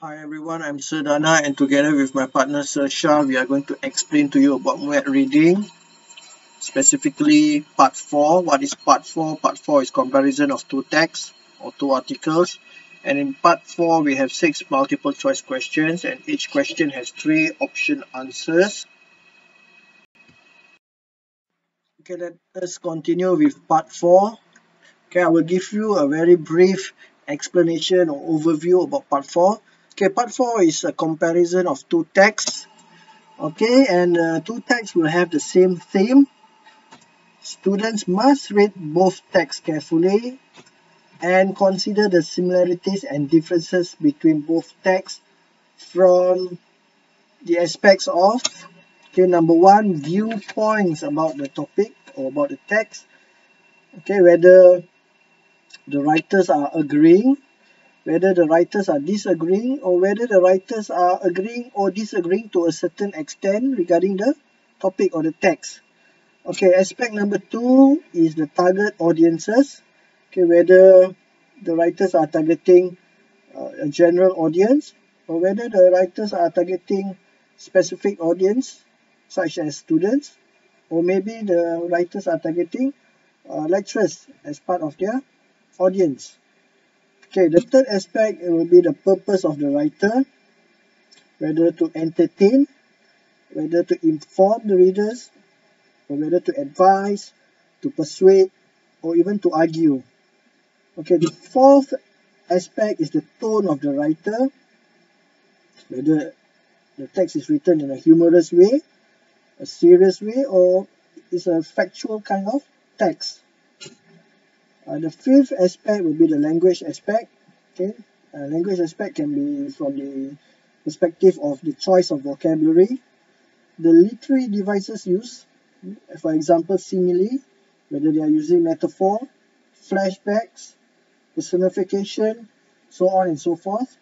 Hi everyone, I'm Sir Dana, and together with my partner Sir Shah, we are going to explain to you about MUET reading, specifically part 4. What is part 4? Part 4 is comparison of two texts or two articles, and in part 4 we have 6 multiple choice questions, and each question has 3 option answers. Okay, let us continue with part 4. Okay, I will give you a very brief explanation or overview about part 4. Okay, part 4 is a comparison of two texts. Okay, and two texts will have the same theme. Students must read both texts carefully and consider the similarities and differences between both texts from the aspects of, okay, number 1, viewpoints about the topic or about the text. Okay, whether the writers are agreeing, whether the writers are disagreeing, or whether the writers are agreeing or disagreeing to a certain extent regarding the topic or the text. Okay, aspect number 2 is the target audiences. Okay, whether the writers are targeting a general audience or whether the writers are targeting specific audience such as students, or maybe the writers are targeting lecturers as part of their audience. Okay, the third aspect will be the purpose of the writer, whether to entertain, whether to inform the readers, or whether to advise, to persuade, or even to argue. Okay, the fourth aspect is the tone of the writer, whether the text is written in a humorous way, a serious way, or is a factual kind of text. The fifth aspect will be the language aspect. Okay, language aspect can be from the perspective of the choice of vocabulary, the literary devices used, for example, simile, whether they are using metaphor, flashbacks, personification, so on and so forth.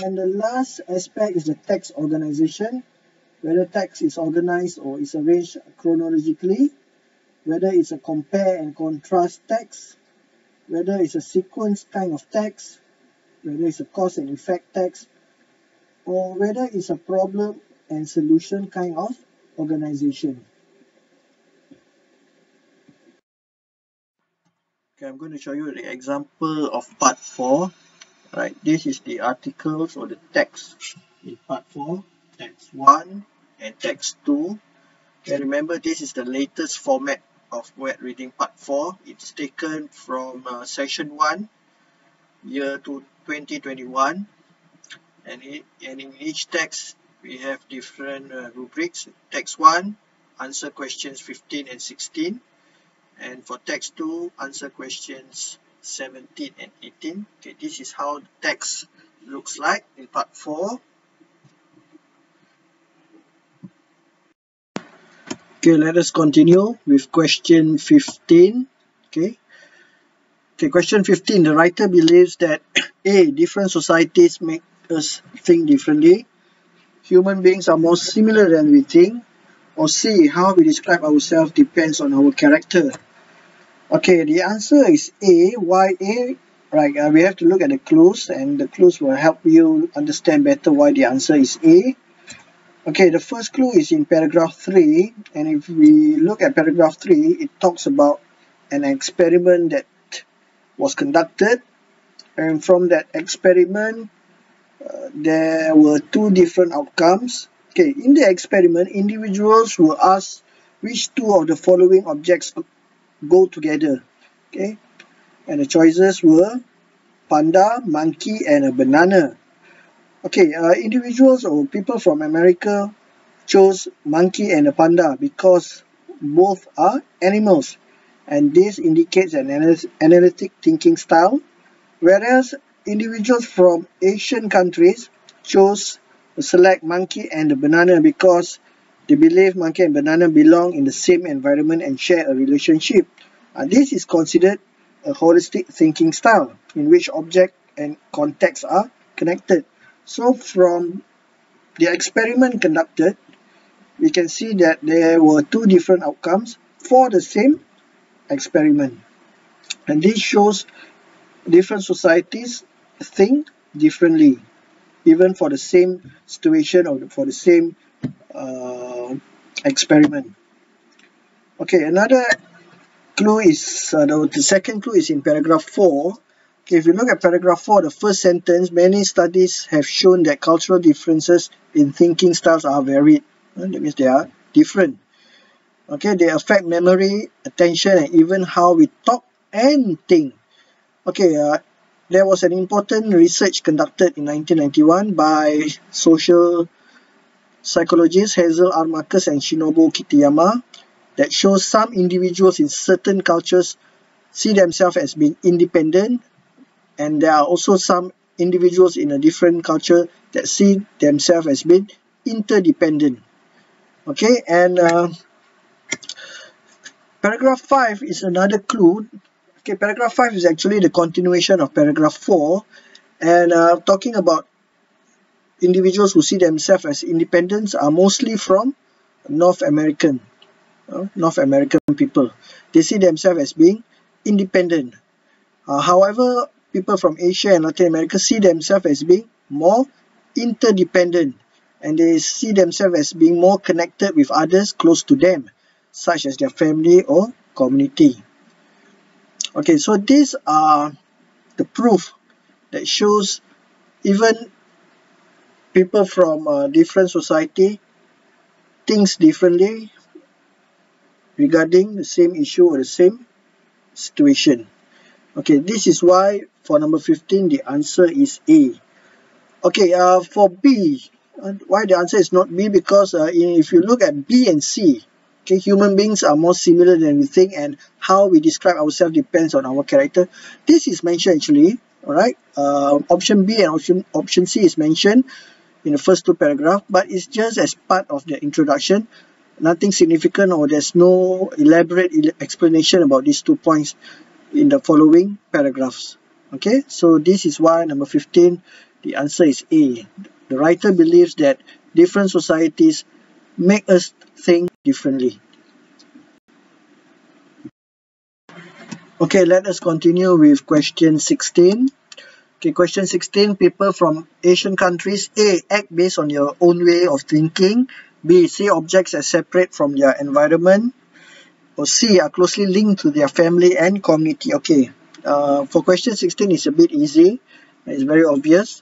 And the last aspect is the text organization, whether text is organized or is arranged chronologically, whether it's a compare and contrast text, whether it's a sequence kind of text, whether it's a cause and effect text, or whether it's a problem and solution kind of organization. Okay, I'm going to show you the example of part 4. Right, this is the articles or the text in part 4, text 1 and text 2. And remember, this is the latest format of MUET reading part 4. It's taken from session 1, year 2021. And in each text, we have different rubrics. Text 1, answer questions 15 and 16. And for text 2, answer questions 17 and 18. Okay, this is how the text looks like in part 4. Okay, let us continue with question 15. Okay, question 15. The writer believes that A, different societies make us think differently. Human beings are more similar than we think. Or C, how we describe ourselves depends on our character. Okay, the answer is A. Why A? Right, we have to look at the clues, and the clues will help you understand better why the answer is A. Okay, the first clue is in paragraph 3, and if we look at paragraph 3, it talks about an experiment that was conducted, and from that experiment, there were 2 different outcomes. Okay, in the experiment, individuals were asked which 2 of the following objects go together. Okay, and the choices were panda, monkey, and a banana. Okay, individuals or people from America chose monkey and a panda because both are animals, and this indicates an analytic thinking style, whereas individuals from Asian countries chose to select monkey and the banana because they believe monkey and banana belong in the same environment and share a relationship. This is considered a holistic thinking style in which object and context are connected. So from the experiment conducted, we can see that there were 2 different outcomes for the same experiment. And this shows different societies think differently. even for the same situation or for the same experiment. Okay, another clue is, the second clue is in paragraph 4. Okay, if you look at paragraph 4, the first sentence, many studies have shown that cultural differences in thinking styles are varied. That means they are different. Okay, they affect memory, attention, and even how we talk and think. Okay, there was an important research conducted in 1991 by social psychologists Hazel R. Marcus and Shinobu Kitayama that shows some individuals in certain cultures see themselves as being independent, and there are also some individuals in a different culture that see themselves as being interdependent. Okay, and paragraph 5 is another clue. Okay, paragraph 5 is actually the continuation of paragraph 4, and talking about individuals who see themselves as independents are mostly from North American people. They see themselves as being independent. However, people from Asia and Latin America see themselves as being more interdependent, and they see themselves as being more connected with others close to them, such as their family or community. Okay, so these are the proof that shows even people from different society thinks differently regarding the same issue or the same situation. Okay, this is why for number 15 the answer is A. Okay, for B, why the answer is not B? Because if you look at B and C, okay, human beings are more similar than we think, and how we describe ourselves depends on our character. This is mentioned actually, alright. Option B and option C is mentioned in the first two paragraphs, but it's just as part of the introduction. Nothing significant, or there's no elaborate explanation about these 2 points in the following paragraphs. Okay, so this is why number 15, the answer is A. The writer believes that different societies make us think differently. Okay, let us continue with question 16. Okay, question 16, people from Asian countries, A, act based on your own way of thinking. B, see objects as separate from their environment. Or C, are closely linked to their family and community. Okay, for question 16, it's a bit easy. It's very obvious.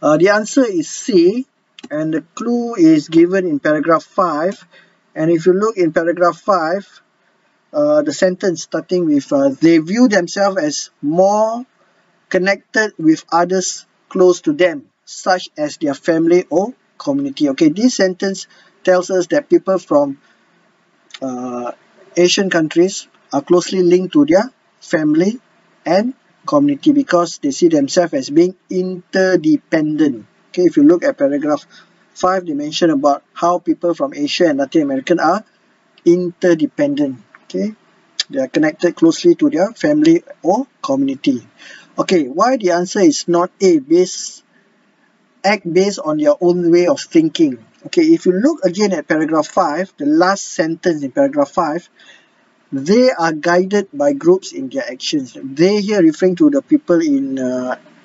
The answer is C, and the clue is given in paragraph 5. And if you look in paragraph 5, the sentence starting with, they view themselves as more connected with others close to them, such as their family or community. Okay, this sentence tells us that people from Asian countries are closely linked to their family and community because they see themselves as being interdependent. Okay, if you look at paragraph 5, they mention about how people from Asia and Latin American are interdependent. Okay, they are connected closely to their family or community. Okay, why the answer is not A, act based on your own way of thinking. Okay, if you look again at paragraph 5, the last sentence in paragraph 5, they are guided by groups in their actions. They here referring to the people in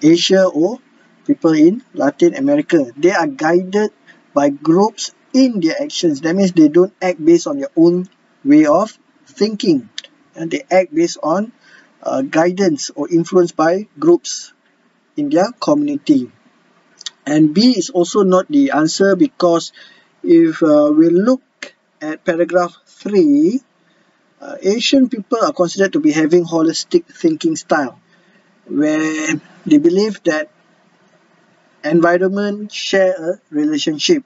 Asia or people in Latin America. They are guided by groups in their actions. That means they don't act based on their own way of thinking, and they act based on guidance or influenced by groups in their community. And B is also not the answer, because if we look at paragraph 3, Asian people are considered to be having holistic thinking style, where they believe that environment share a relationship,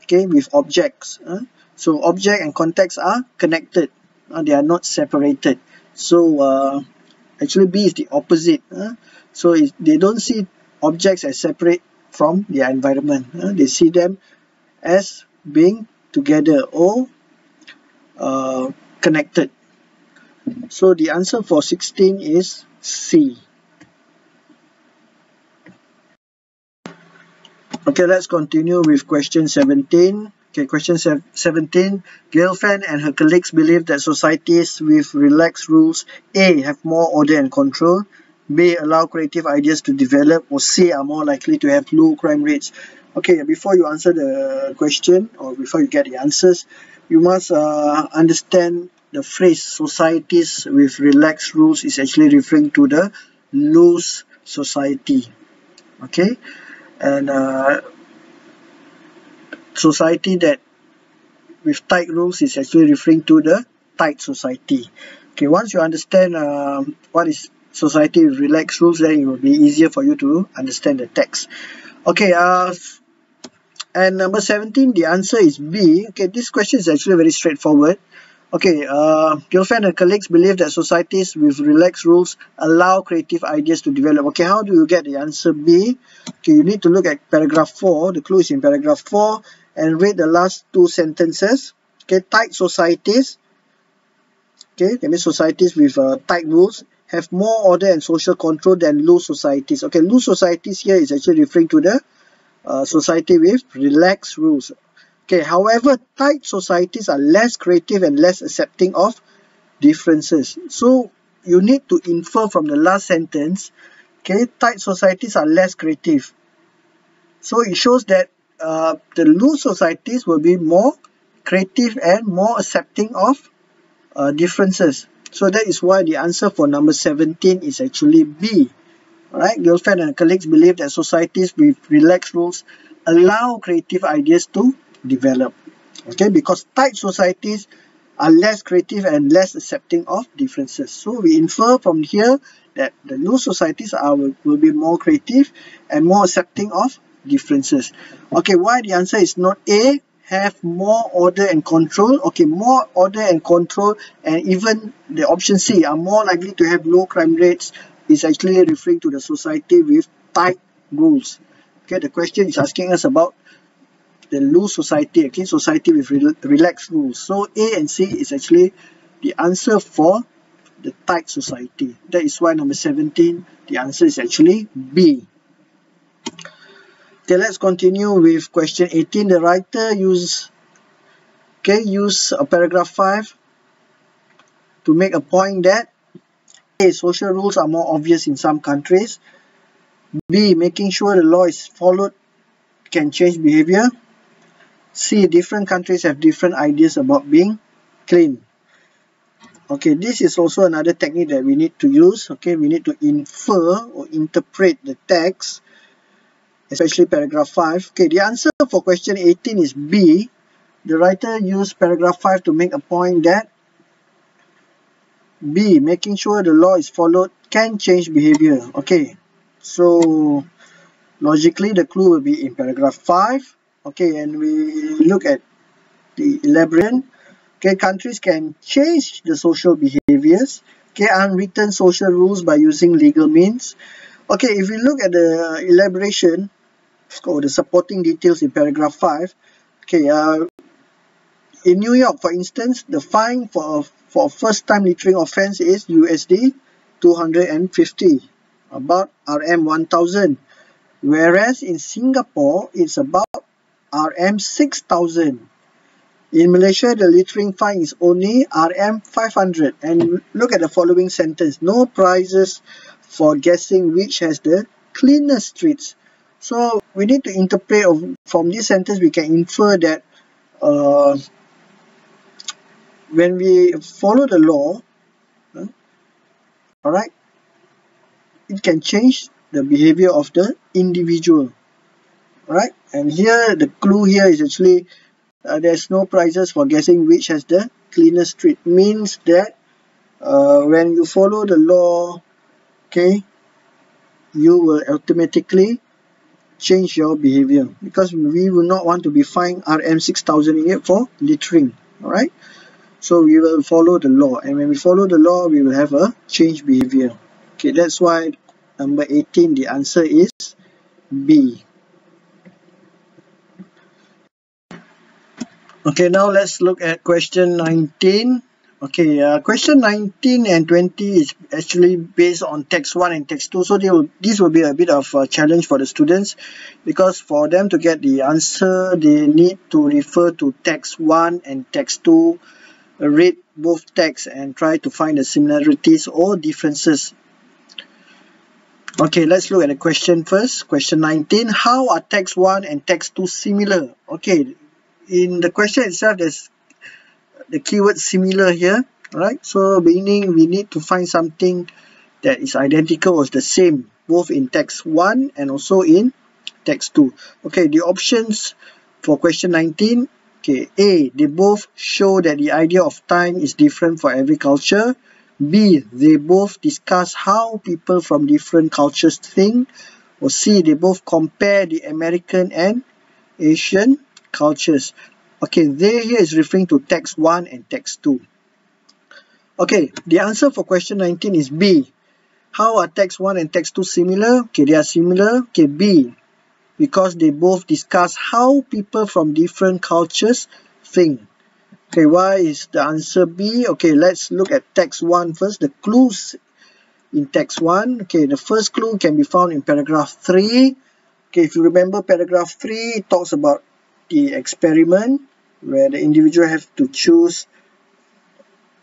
okay, with objects. So object and context are connected, they are not separated. So actually B is the opposite. So they don't see objects as separate from their environment. They see them as being together or connected. So the answer for 16 is C. Okay, let's continue with question 17. Okay, question 17. Girlfriend and her colleagues believe that societies with relaxed rules, A, have more order and control, B, allow creative ideas to develop, or C, are more likely to have low crime rates? Okay, before you answer the question or before you get the answers, you must understand the phrase societies with relaxed rules is actually referring to the loose society. Okay, and society that with tight rules is actually referring to the tight society. Okay, once you understand what is society with relaxed rules, then it will be easier for you to understand the text. Okay, and number 17, the answer is B. Okay, this question is actually very straightforward. Okay, your friend and colleagues believe that societies with relaxed rules allow creative ideas to develop. Okay, how do you get the answer B? Okay, you need to look at paragraph 4. The clue is in paragraph 4 and read the last two sentences. Okay, tight societies. Okay, that means societies with tight rules have more order and social control than loose societies. Okay, loose societies here is actually referring to the society with relaxed rules. Okay, however, tight societies are less creative and less accepting of differences. So you need to infer from the last sentence, okay, tight societies are less creative. So it shows that the loose societies will be more creative and more accepting of differences. So that is why the answer for number 17 is actually B. Alright, girlfriend and colleagues believe that societies with relaxed rules allow creative ideas to develop. Okay, because tight societies are less creative and less accepting of differences. So we infer from here that the loose societies will be more creative and more accepting of differences. Okay, why the answer is not A? Have more order and control. Okay, more order and control, and even the option C, are more likely to have low crime rates, is actually referring to the society with tight rules. Okay, the question is asking us about the loose society, okay, society with relaxed rules. So A and C is actually the answer for the tight society. That is why number 17, the answer is actually B. Okay, let's continue with question 18. The writer use paragraph 5 to make a point that A, social rules are more obvious in some countries. B, making sure the law is followed can change behavior. C, different countries have different ideas about being clean. Okay, this is also another technique that we need to use. Okay, we need to infer or interpret the text, especially paragraph 5. Okay, the answer for question 18 is B. The writer used paragraph 5 to make a point that B, making sure the law is followed can change behavior. Okay, so logically the clue will be in paragraph 5. Okay, and we look at the elaboration. Okay, countries can change the social behaviors. Okay, unwritten social rules by using legal means. Okay, if we look at the elaboration or the supporting details in paragraph 5, okay, in New York, for instance, the fine for a first-time littering offense is USD 250, about RM 1000, whereas in Singapore, it's about RM 6000. In Malaysia, the littering fine is only RM 500. And look at the following sentence. No prizes for guessing which has the cleanest streets. So we need to interpret from this sentence, we can infer that when we follow the law, alright, it can change the behavior of the individual. Alright, and here the clue here is actually there's no prizes for guessing which has the cleanest street. Means that when you follow the law, okay, you will automatically change your behavior, because we will not want to be fined RM 6000 ringgit for littering. Alright, so we will follow the law, and when we follow the law, we will have a change behavior. Okay, that's why number 18, the answer is B. Okay, now let's look at question 19. Okay, question 19 and 20 is actually based on text 1 and text 2. So this will be a bit of a challenge for the students, because for them to get the answer, they need to refer to text 1 and text 2, read both texts and try to find the similarities or differences. Okay, let's look at the question first. Question 19. How are text 1 and text 2 similar? Okay, in the question itself, there's the keyword similar here. Alright, so meaning we need to find something that is identical or the same, both in text 1 and also in text 2. Okay, the options for question 19. Okay, A, they both show that the idea of time is different for every culture. B, they both discuss how people from different cultures think. Or C, they both compare the American and Asian cultures. Okay, they here is referring to text 1 and text 2. Okay, the answer for question 19 is B. How are text 1 and text 2 similar? Okay, they are similar. Okay, B, because they both discuss how people from different cultures think. Okay, why is the answer B? Okay, let's look at text 1 first. The clues in text 1. Okay, the first clue can be found in paragraph 3. Okay, if you remember paragraph 3, it talks about the experiment where the individual have to choose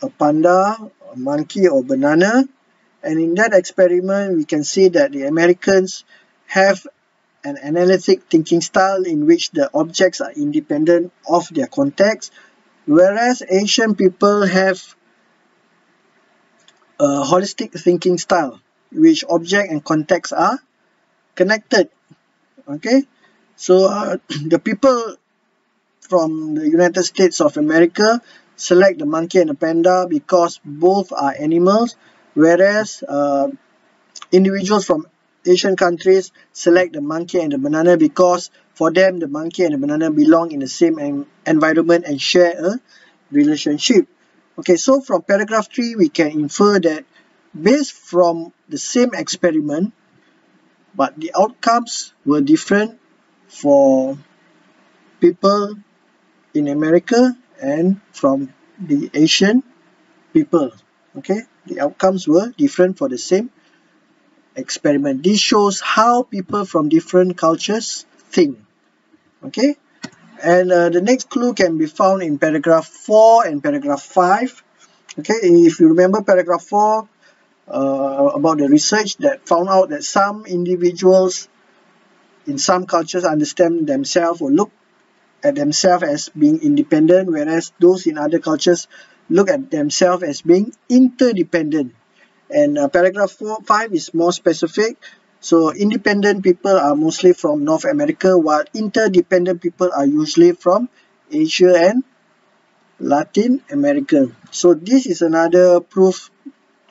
a panda, a monkey or banana. And in that experiment, we can see that the Americans have an analytic thinking style in which the objects are independent of their context, whereas Asian people have a holistic thinking style, which object and context are connected. Okay, so the people from the United States of America select the monkey and the panda because both are animals, whereas individuals from Asian countries select the monkey and the banana because for them the monkey and the banana belong in the same environment and share a relationship. Okay, so from paragraph 3 we can infer that based from the same experiment, but the outcomes were different for people in America and from the Asian people. Okay, the outcomes were different for the same experiment. This shows how people from different cultures think. Okay, and the next clue can be found in paragraph 4 and paragraph 5. Okay, if you remember paragraph 4 about the research that found out that some individuals in some cultures understand themselves or look at themselves as being independent, whereas those in other cultures look at themselves as being interdependent. And paragraph 5 is more specific. So independent people are mostly from North America, while interdependent people are usually from Asia and Latin America. So this is another proof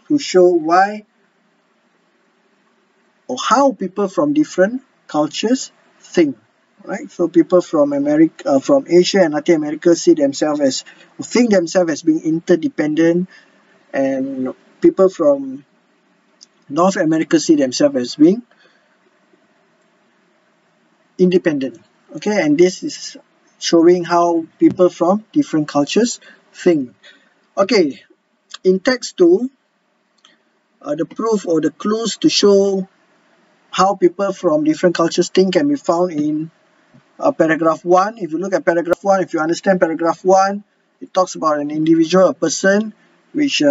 to show why or how people from different cultures think. Right? So people from America, from Asia and Latin America think themselves as being interdependent, and people from North America see themselves as being independent. Okay, and this is showing how people from different cultures think. Okay, in text 2, the proof or the clues to show how people from different cultures think can be found in paragraph 1. If you look at paragraph 1, if you understand paragraph 1, it talks about an individual, a person, which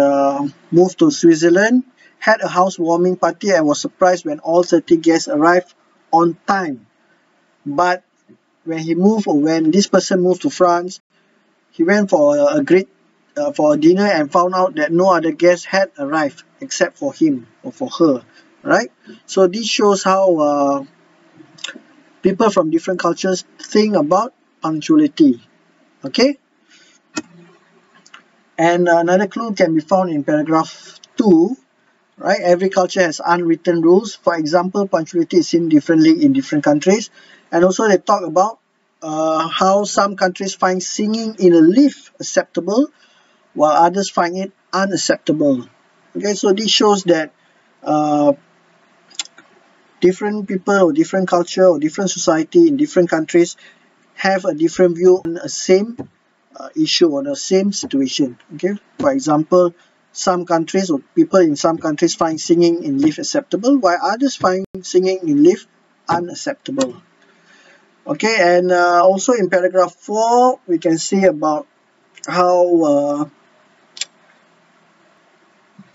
moved to Switzerland, had a housewarming party and was surprised when all 30 guests arrived on time. But when this person moved to France, he went for a dinner and found out that no other guests had arrived except for him or for her. Right? So this shows how people from different cultures think about punctuality. Okay? And another clue can be found in paragraph 2. Right? Every culture has unwritten rules. For example, punctuality is seen differently in different countries. And also they talk about how some countries find singing in a lift acceptable, while others find it unacceptable. Okay, so this shows that different people or different culture or different society in different countries have a different view on a same issue or the same situation. Okay, for example, some countries or people in some countries find singing in lift acceptable, while others find singing in lift unacceptable. Okay, and also in paragraph 4, we can see about how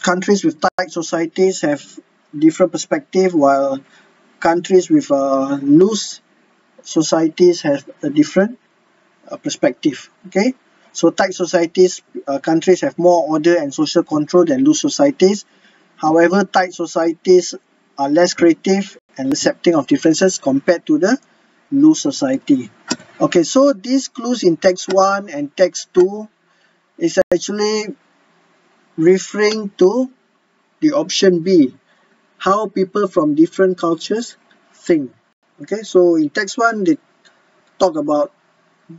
countries with tight societies have different perspective, while countries with loose societies have a different perspective. Okay, so tight societies, countries have more order and social control than loose societies. However, tight societies are less creative and accepting of differences compared to the loose society. Okay, so these clues in text 1 and text 2 is actually referring to the option B, how people from different cultures think. Okay, so in text 1 they talk about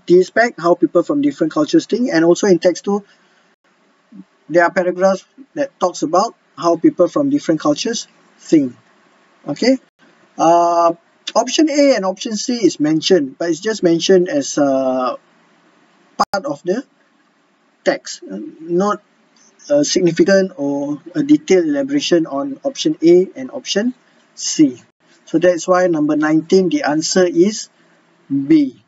this aspect, how people from different cultures think, and also in text 2 there are paragraphs that talks about how people from different cultures think. Okay, option A and option C is mentioned, but it's just mentioned as part of the text, not a significant or a detailed elaboration on option A and option C. So that's why number 19, the answer is B.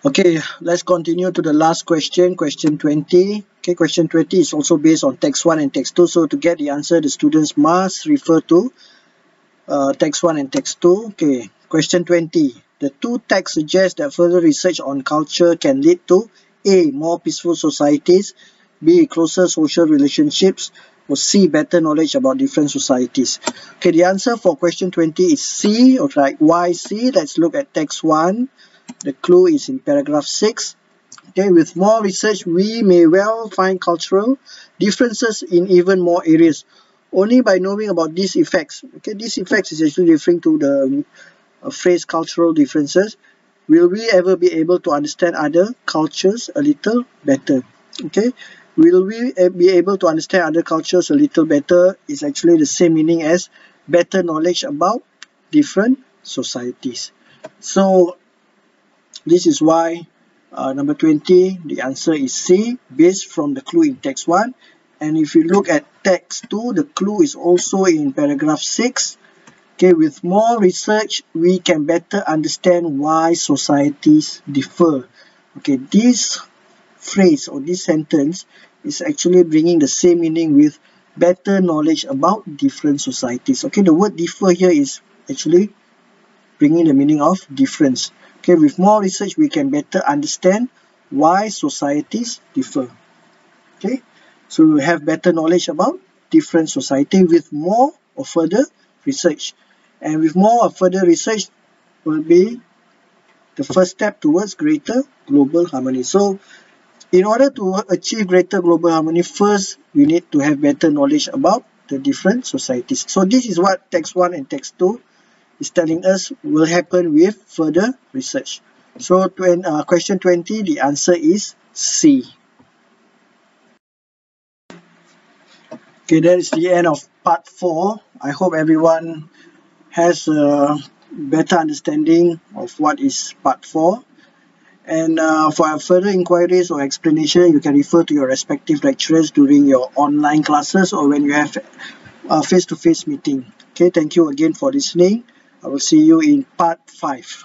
Okay, let's continue to the last question, question 20. Okay, question 20 is also based on text 1 and text 2. So to get the answer, the students must refer to text 1 and text 2. Okay, question 20. The two texts suggest that further research on culture can lead to A. More peaceful societies, B. Closer social relationships, or C. Better knowledge about different societies. Okay, the answer for question 20 is C, or like why C? Let's look at text 1. The clue is in paragraph 6. Okay, with more research, we may well find cultural differences in even more areas. Only by knowing about these effects, okay, these effects is actually referring to the phrase cultural differences, will we ever be able to understand other cultures a little better. Okay, will we be able to understand other cultures a little better is actually the same meaning as better knowledge about different societies. So this is why number 20, the answer is C, based from the clue in text 1. And if you look at text 2, the clue is also in paragraph 6. Okay, with more research, we can better understand why societies differ. Okay, this phrase or this sentence is actually bringing the same meaning with better knowledge about different societies. Okay, the word differ here is actually bringing the meaning of difference. Okay, with more research, we can better understand why societies differ. Okay, so we have better knowledge about different society with more or further research. And with more or further research will be the first step towards greater global harmony. So in order to achieve greater global harmony, first we need to have better knowledge about the different societies. So this is what text 1 and text 2 is telling us will happen with further research. So question 20, the answer is C. Okay, that is the end of part 4. I hope everyone has a better understanding of what is part 4. And for further inquiries or explanation, you can refer to your respective lecturers during your online classes or when you have a face-to-face meeting. Okay, thank you again for listening. I will see you in part 5.